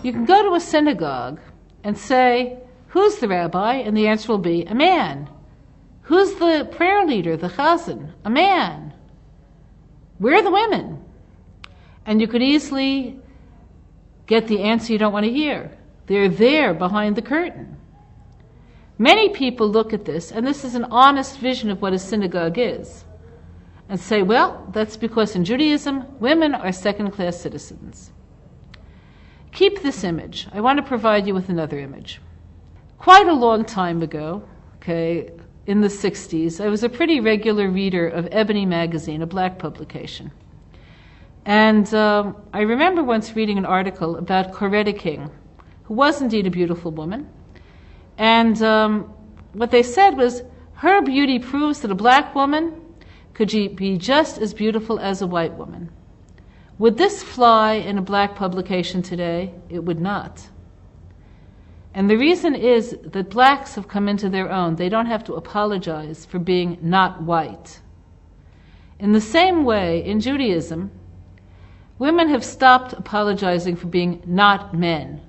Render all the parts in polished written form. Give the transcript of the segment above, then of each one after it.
You can go to a synagogue and say, who's the rabbi? And the answer will be, a man. Who's the prayer leader, the chazan? A man. Where are the women? And you could easily get the answer you don't want to hear. They're there behind the curtain. Many people look at this, and this is an honest vision of what a synagogue is, and say, well, that's because in Judaism, women are second-class citizens. Keep this image. I want to provide you with another image. Quite a long time ago, in the 60s, I was a pretty regular reader of Ebony magazine, a black publication. And I remember once reading an article about Coretta King, who was indeed a beautiful woman. And what they said was, her beauty proves that a black woman could be just as beautiful as a white woman. Would this fly in a black publication today? It would not. And the reason is that blacks have come into their own. They don't have to apologize for being not white. In the same way, in Judaism, women have stopped apologizing for being not men.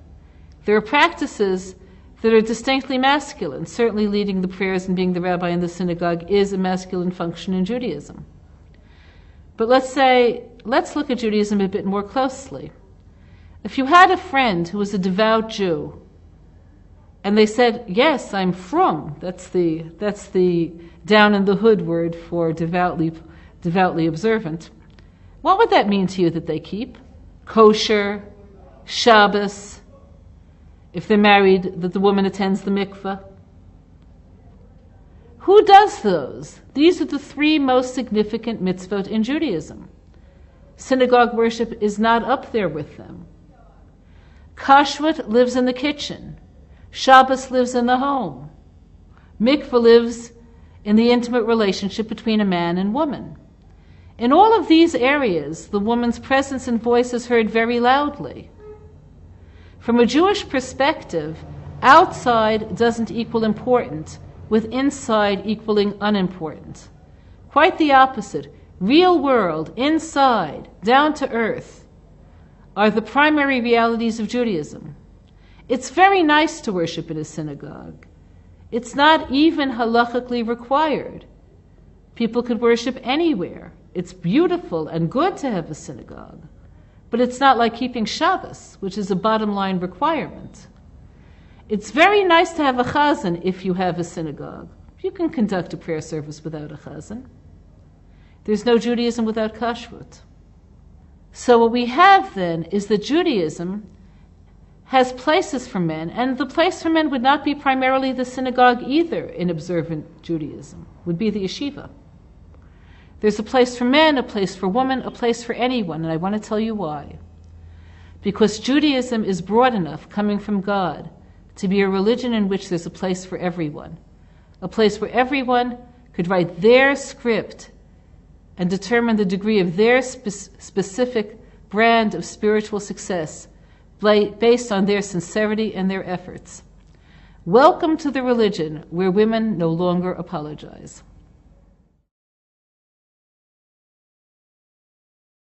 There are practices that are distinctly masculine. Certainly leading the prayers and being the rabbi in the synagogue is a masculine function in Judaism. But let's look at Judaism a bit more closely. If you had a friend who was a devout Jew, and they said, yes, I'm frum, that's the down in the hood word for devoutly observant, what would that mean to you that they keep? Kosher, Shabbos, if they're married, that the woman attends the mikveh. Who does those? These are the three most significant mitzvot in Judaism. Synagogue worship is not up there with them. Kashrut lives in the kitchen. Shabbos lives in the home. Mikveh lives in the intimate relationship between a man and woman. In all of these areas, the woman's presence and voice is heard very loudly. From a Jewish perspective, outside doesn't equal important, with inside equaling unimportant. Quite the opposite. Real world, inside, down to earth, are the primary realities of Judaism. It's very nice to worship in a synagogue. It's not even halachically required. People could worship anywhere. It's beautiful and good to have a synagogue. But it's not like keeping Shabbos, which is a bottom line requirement. It's very nice to have a chazan if you have a synagogue. You can conduct a prayer service without a chazan. There's no Judaism without kashrut. So what we have then is that Judaism has places for men, and the place for men would not be primarily the synagogue either in observant Judaism, would be the yeshiva. There's a place for men, a place for women, a place for anyone, and I want to tell you why. Because Judaism is broad enough, coming from God, to be a religion in which there's a place for everyone. A place where everyone could write their script and determine the degree of their specific brand of spiritual success based on their sincerity and their efforts. Welcome to the religion where women no longer apologize.